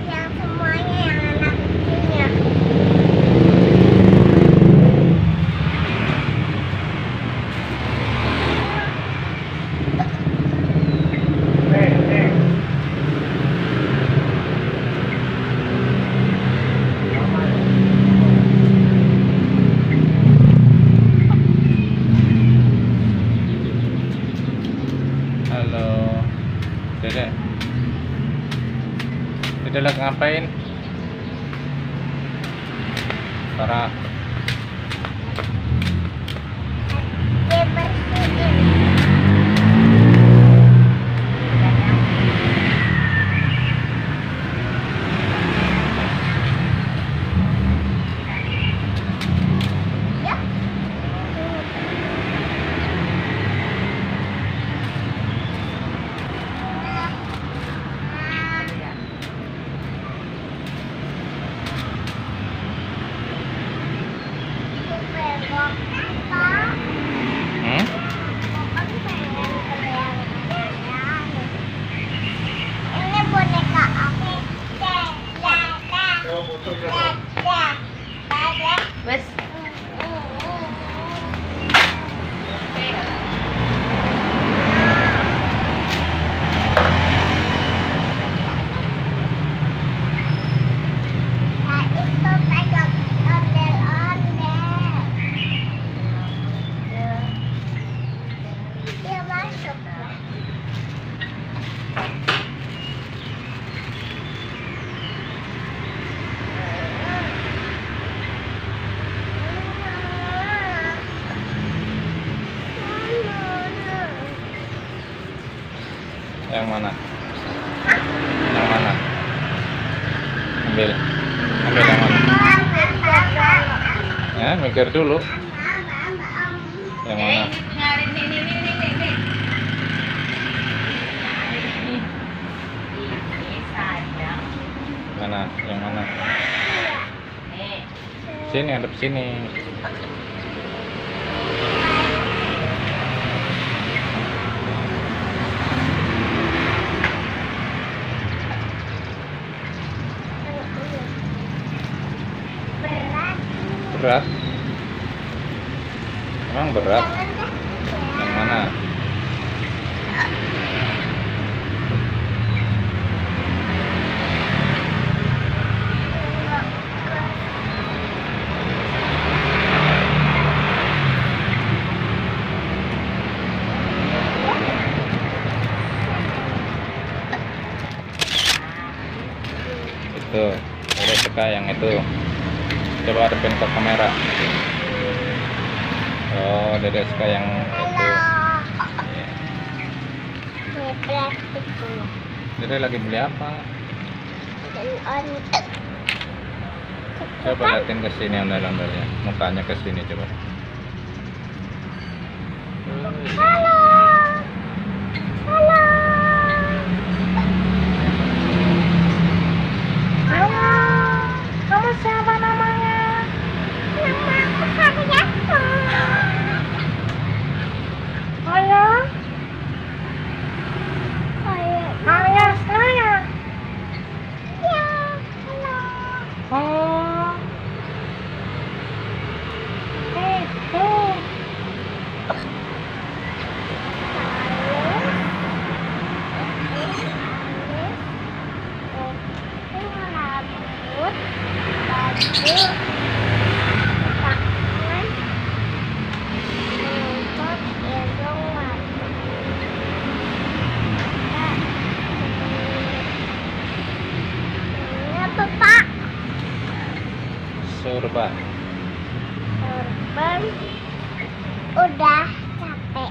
Yang semuanya yang anak kecilnya. Halo, Dedek. Dedek lagi ngapain? Farah. Dia bersihin. Ya. Hmm? Ini boneka aku. Wes, Nah, itu pegang ondel-ondel. Dia masuk. Yang mana? Yang mana? Ambil. Ambil yang mana? Ya, mikir dulu. Yang mana? nyari nih. Ini sayang. Mana? Yang mana? Nih, Sini, hadap sini. Berat. Berat? Emang berat? Yang mana? Itu. Udah suka yang itu. Coba hadapin ke kamera. Oh, Dedek suka yang itu. Halo. Iya. Ini plastik dulu. Dedek lagi beli apa? Dan on. Coba liatin ke sini ondel-ondelnya. Mukanya ke sini coba. Halo. Halo. Halo. Kamu siapa namanya? Nama aku Haryati. Halo. Haryasna ya? Ya. Halo. Oh. Itu. Pak, Sorban. sorban udah capek.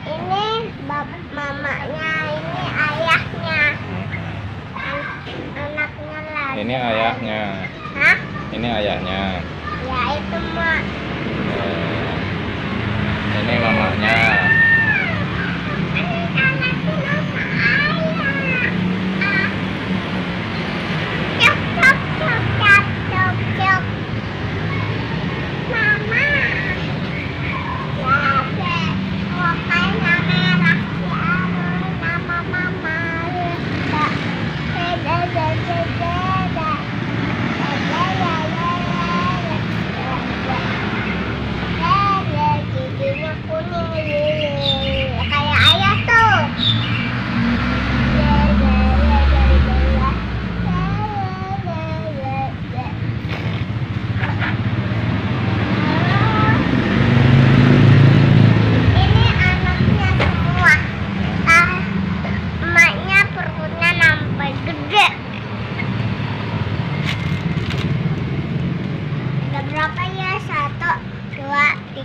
Ini mamanya, ini ayahnya, anaknya lagi. Ini ayahnya. Hah? Ini ayahnya. Ya itu mak. Ini mamanya. Ini anaknya sama ayah. Cok cok cok cok cok cok. Mama. Ya.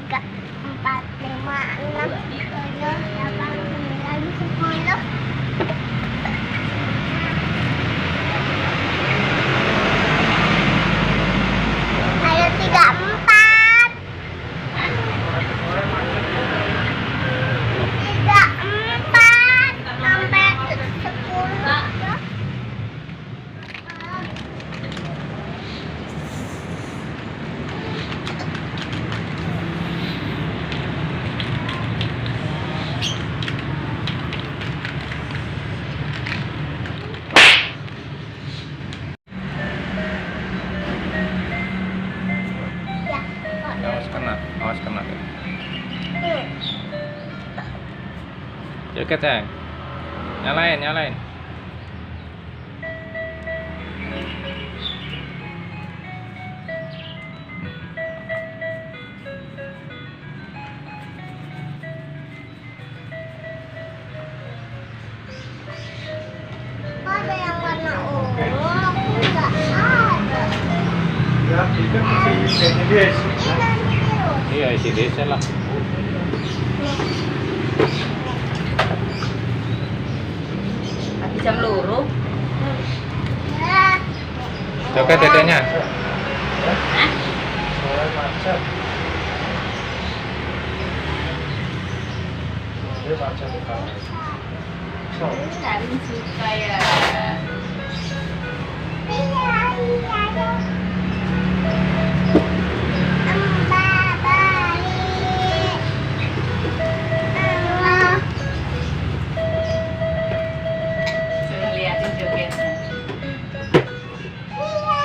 3, 4, 5, 6, 7, 8, 9, 10. Ayo 3, 4. 3, 4 sampai 10. Ya, awas kena. Joget sayang. Nyalain. Ada yang warna ungu, aku nggak ada. Ya, itu masih ini dia isi. Ini nanti biru. Iya, isi desa lah. Lagi jam loro. Ya. Joget dedenya. Hah? Soalnya macet. Dia macet di kamar. So, Kalian suka ya. Iya. Mbak balik. Allah. Suruh liatin jogetnya. Iya.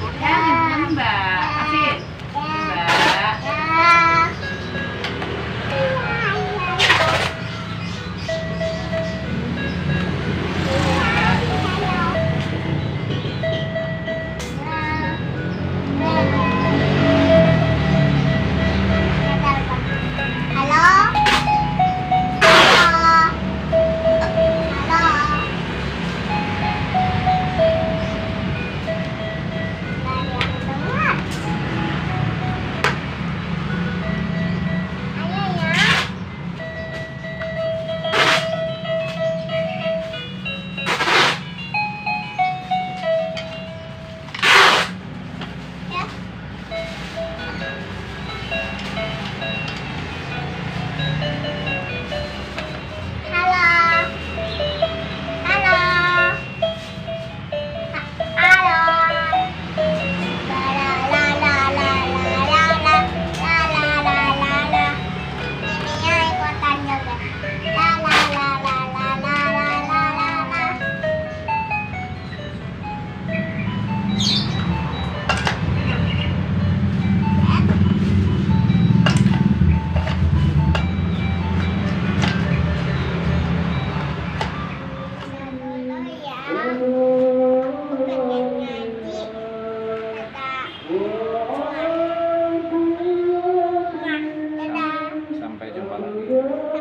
Udah, belum Mbak. Asin. Mbak. Sampai jumpa lagi.